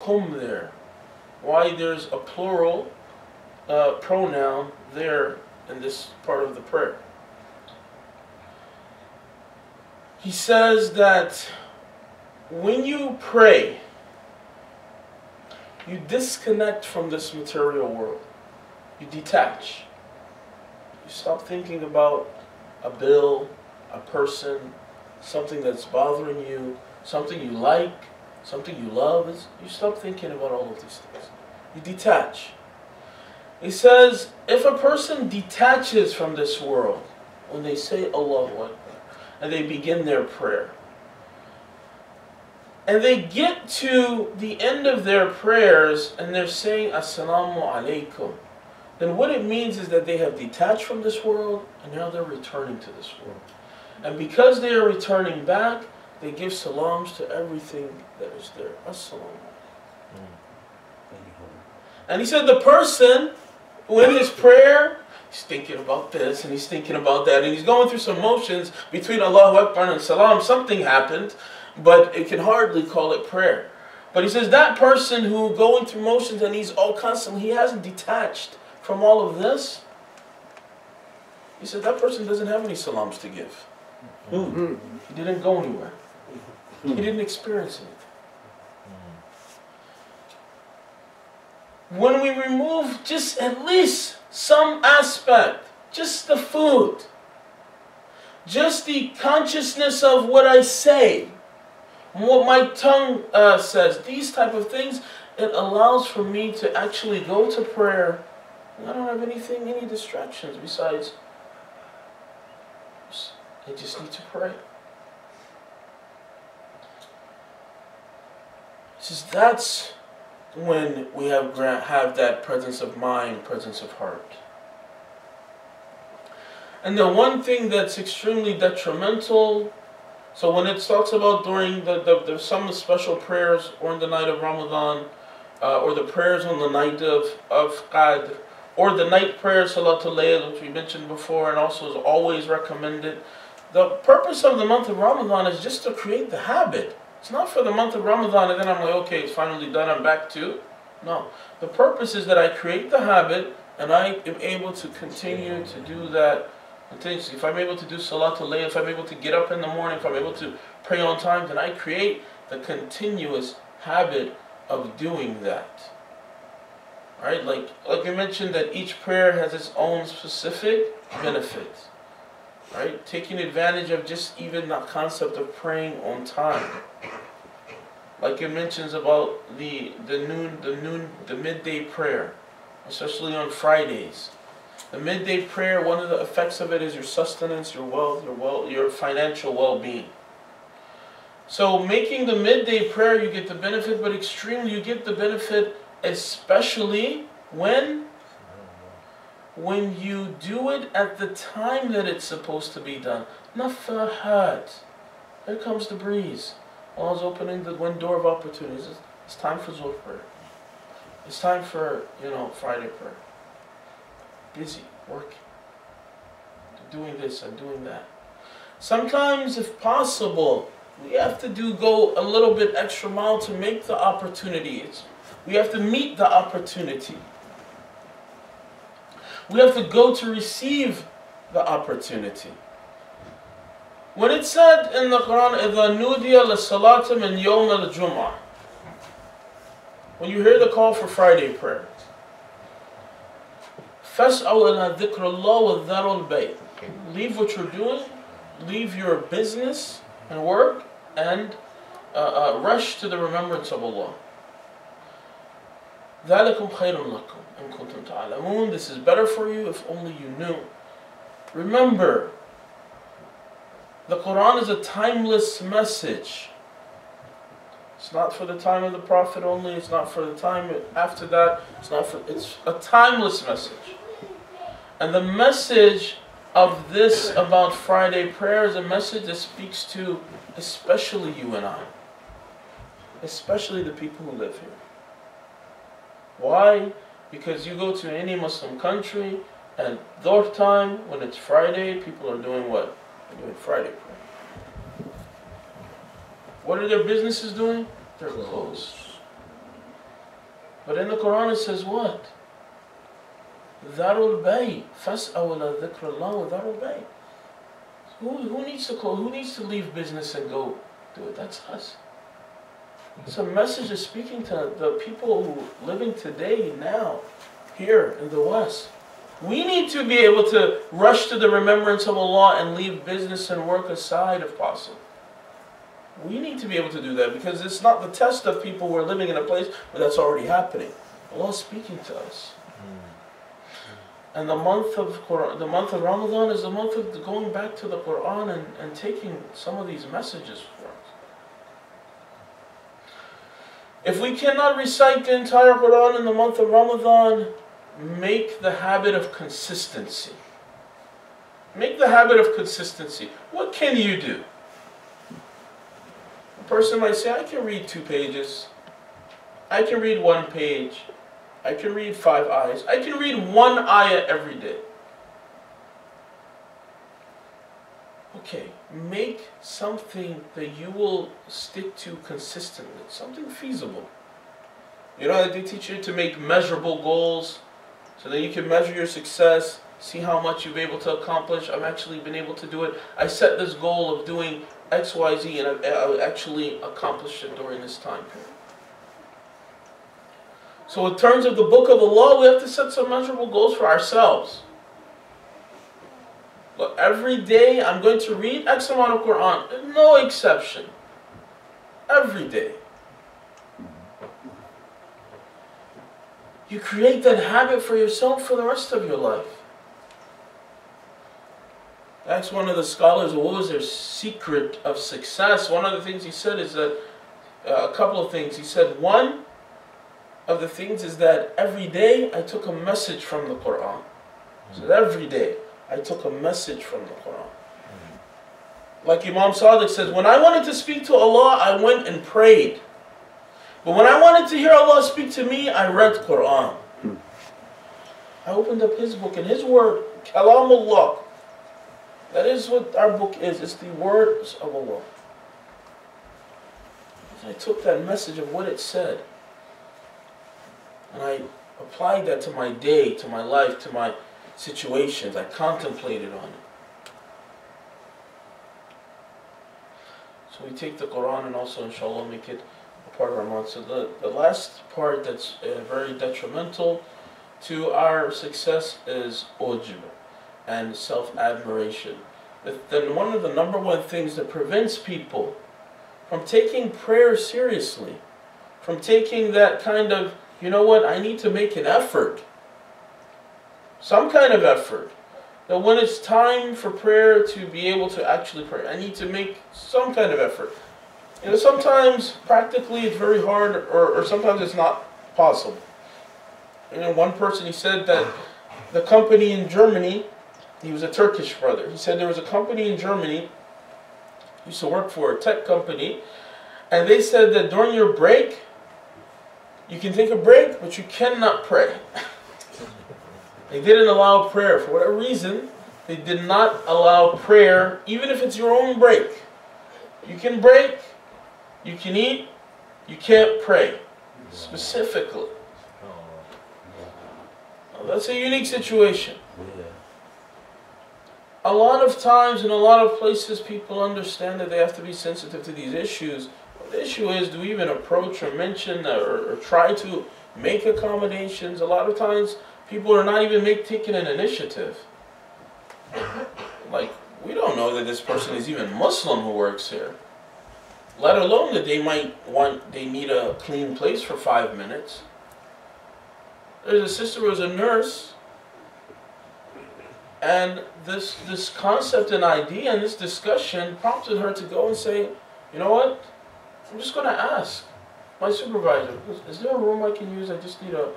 hum there? Why there's a plural pronoun there in this part of the prayer? He says that when you pray, you disconnect from this material world. You detach. You stop thinking about a bill, a person, something that's bothering you, something you like, something you love. You stop thinking about all of these things. You detach. He says, if a person detaches from this world, when they say Allahu Akbar, and they begin their prayer, and they get to the end of their prayers, and they're saying Assalamu alaikum, then what it means is that they have detached from this world, and now they're returning to this world. And because they are returning back, they give salams to everything that is there. Assalamu alaikum. And he said the person who in his prayer, he's thinking about this and he's thinking about that, and he's going through some motions between Allahu Akbar and Salam. Something happened, but it can hardly call it prayer. But he says that person who going through motions and he's all constantly, he hasn't detached from all of this. He said that person doesn't have any salams to give. He didn't go anywhere. He didn't experience anything. When we remove just at least some aspect, just the food, just the consciousness of what I say, what my tongue says, these type of things, it allows for me to actually go to prayer. I don't have anything, any distractions besides I just need to pray. He says that's when we have that presence of mind, presence of heart. And the one thing that's extremely detrimental, so when it talks about during the some special prayers or in the night of Ramadan, or the prayers on the night of Qadr, or the night prayer Salatul Layl, which we mentioned before and also is always recommended, the purpose of the month of Ramadan is just to create the habit. It's not for the month of Ramadan and then I'm like, okay, it's finally done, I'm back to. No. The purpose is that I create the habit and I am able to continue to do that continuously. If I'm able to do Salatul Layl, if I'm able to get up in the morning, if I'm able to pray on time, then I create the continuous habit of doing that. Right? Like we mentioned that each prayer has its own specific benefit. Right? Taking advantage of just even the concept of praying on time. Like it mentions about the midday prayer, especially on Fridays. The midday prayer, one of the effects of it is your sustenance, your wealth, your financial well-being. So making the midday prayer, you get the benefit, but extremely you get the benefit especially when you do it at the time that it's supposed to be done. Nafahat. Here comes the breeze. Allah's opening the one door of opportunities. It's time for Zuhr prayer. It's time for, Friday prayer. Busy, working, doing this and doing that. Sometimes, if possible, we have to go a little bit extra mile to make the opportunities. We have to meet the opportunity. We have to go to receive the opportunity. When it said in the Quran, إِذَا نُودِيَ لَلصَّلَاةِ مِنْ يَوْمِ الْجُمْعَةِ, when you hear the call for Friday prayer, فَاسْعَوْا إِلَىٰ ذِكْرِ اللَّهِ وَالذَّرُوا الْبَيْتِ, leave what you're doing, leave your business and work, and rush to the remembrance of Allah. ذَلِكُمْ خَيْرٌ لَكُمْ إِن كُنتُمْ تَعْلَمُونَ. This is better for you if only you knew. Remember, the Quran is a timeless message. It's not for the time of the Prophet only. It's not for the time after that. It's a timeless message. And the message of this about Friday prayer is a message that speaks to especially you and I. Especially the people who live here. Why? Because you go to any Muslim country and Dhuhr time, when it's Friday, people are doing what? They're doing Friday prayer. What are their businesses doing? They're closed. But in the Quran it says what? Dharul bay, fas'aw ila dhikrullah wa dharul bay. Who needs to close? Who needs to leave business and go do it? That's us. It's a message is speaking to the people who living today, now, here in the West. We need to be able to rush to the remembrance of Allah and leave business and work aside if possible. We need to be able to do that because it's not the test of people who are living in a place where that's already happening. Allah is speaking to us. And the month of Ramadan is the month of going back to the Quran and taking some of these messages for us. If we cannot recite the entire Quran in the month of Ramadan, make the habit of consistency. Make the habit of consistency. What can you do? A person might say, I can read 2 pages. I can read 1 page. I can read 5 ayahs. I can read 1 ayah every day. Okay, make something that you will stick to consistently. Something feasible. You know, they teach you to make measurable goals so that you can measure your success, see how much you've been able to accomplish. I've actually been able to do it. I set this goal of doing X, Y, Z, and I've actually accomplished it during this time period. So in terms of the book of Allah, we have to set some measurable goals for ourselves. Look, every day I'm going to read X amount of Quran. No exception. Every day. You create that habit for yourself for the rest of your life. That's one of the scholars, what was their secret of success? One of the things he said is that, a couple of things. He said, one of the things is that every day I took a message from the Quran. So every day I took a message from the Quran. Like Imam Sadiq says, when I wanted to speak to Allah, I went and prayed. But when I wanted to hear Allah speak to me, I read Quran. I opened up his book and his word, Kalamullah. That is what our book is. It's the words of Allah. I took that message of what it said. And I applied that to my day, to my life, to my situations. I contemplated on it. So we take the Quran and also, inshallah, make it a part of our month. So the last part that's very detrimental to our success is ujb and self-admiration. Then one of the number one things that prevents people from taking prayer seriously, from taking that kind of, you know what, I need to make an effort. Some kind of effort. That when it's time for prayer to be able to actually pray, I need to make some kind of effort. You know, sometimes practically it's very hard, or sometimes it's not possible. You know, one person, he said that the company in Germany, he was a Turkish brother. He said there was a company in Germany, he used to work for a tech company, and they said that during your break, you can take a break, but you cannot pray. They didn't allow prayer. For whatever reason, they did not allow prayer, even if it's your own break. You can break, you can eat, you can't pray. Specifically. Now, that's a unique situation. A lot of times, in a lot of places, people understand that they have to be sensitive to these issues. The issue is, do we even approach or mention or try to make accommodations? A lot of times, people are not even taking an initiative. Like, we don't know that this person is even Muslim who works here. Let alone that they need a clean place for 5 minutes. There's a sister who was a nurse, and this concept and idea and this discussion prompted her to go and say, you know what? I'm just going to ask my supervisor, is there a room I can use? I just need a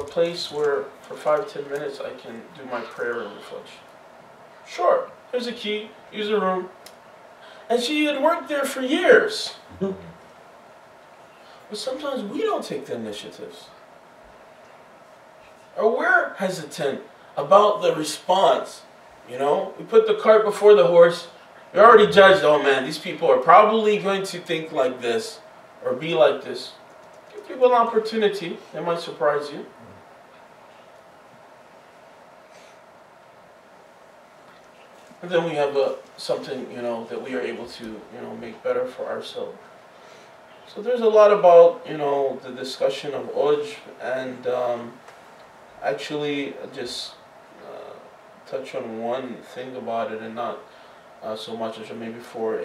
place where for 5-10 minutes I can do my prayer and reflection. Sure, here's a key, use the room. And she had worked there for years. But sometimes we don't take the initiatives. Or we're hesitant about the response. You know, we put the cart before the horse. We already judged, oh man, these people are probably going to think like this or be like this. Give give people an opportunity. It might surprise you. And then we have something, that we are able to, make better for ourselves. So there's a lot about, the discussion of ujb, and actually just touch on one thing about it, and not so much as maybe for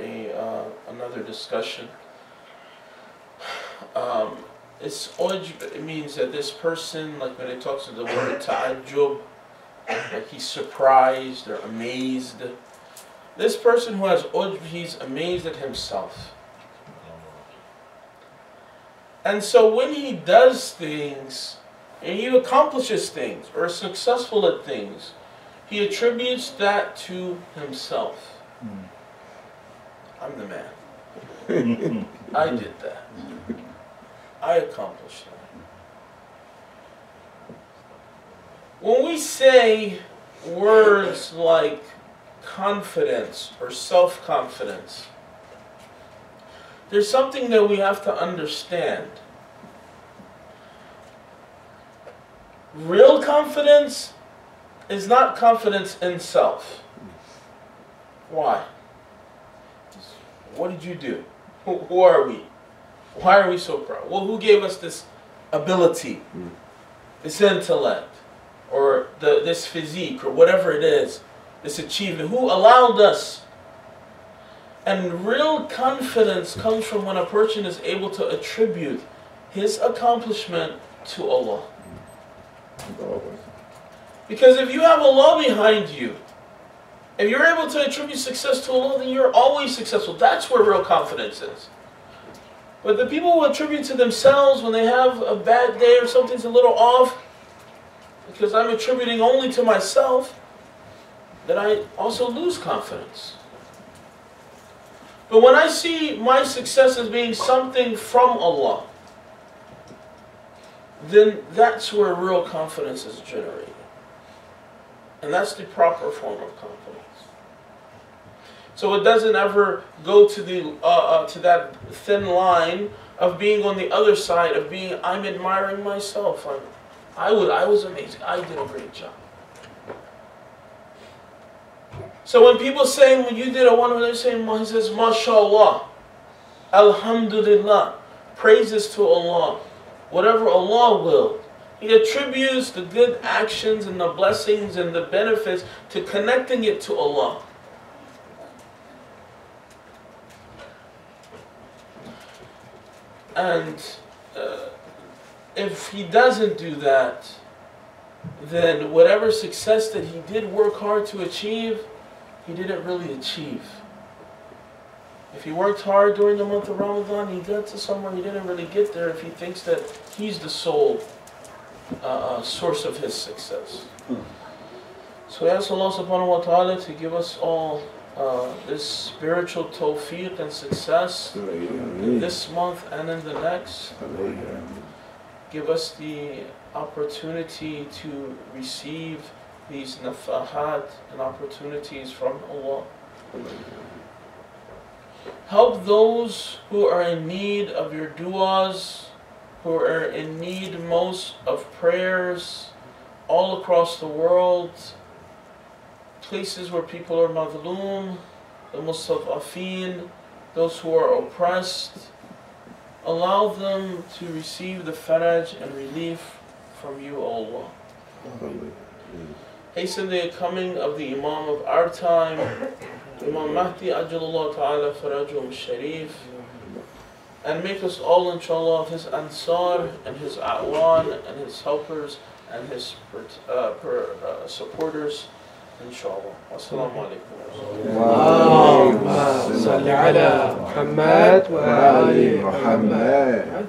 another discussion. It's ujb, it means that this person, like when it talks to the word ta'ajjub, like he's surprised or amazed. This person who has ujb, he's amazed at himself. And so when he does things, and he accomplishes things, or is successful at things, he attributes that to himself. I'm the man. I did that. I accomplished that. When we say words like confidence or self-confidence, there's something that we have to understand. Real confidence is not confidence in self. Why? What did you do? Who are we? Why are we so proud? Well, who gave us this ability, this intellect, or this physique, or whatever it is, this achievement? Who allowed us? And real confidence comes from when a person is able to attribute his accomplishment to Allah. Because if you have Allah behind you, if you're able to attribute success to Allah, then you're always successful. That's where real confidence is. But the people who attribute to themselves when they have a bad day or something's a little off, because I'm attributing only to myself, then I also lose confidence. But when I see my success as being something from Allah, then that's where real confidence is generated. And that's the proper form of confidence. So it doesn't ever go to that thin line of being on the other side, of being, I'm admiring myself. I was amazing. I did a great job. So when people say, when you did a wonderful, they're saying, he says, MashaAllah, Alhamdulillah, praises to Allah, whatever Allah will. He attributes the good actions and the blessings and the benefits to connecting it to Allah. And if he doesn't do that, then whatever success that he did work hard to achieve, he didn't really achieve. If he worked hard during the month of Ramadan, he got to somewhere he didn't really get there if he thinks that he's the sole source of his success. So we ask Allah subhanahu wa ta'ala to give us all this spiritual tawfiq and success in this month and in the next. Give us the opportunity to receive these nafahat and opportunities from Allah. Help those who are in need of your du'as, who are in need most of prayers all across the world, places where people are madloom, the mustad'afin, those who are oppressed. Allow them to receive the faraj and relief from you, Allah. Hasten the coming of the Imam of our time, Imam Mahdi Ajalullah Ta'ala Farajum Sharif, and make us all, inshallah, of his ansar and his a'wan and his helpers and his supporters, inshallah. Wassalamu alaikum. اللهم صل على محمد وآل محمد.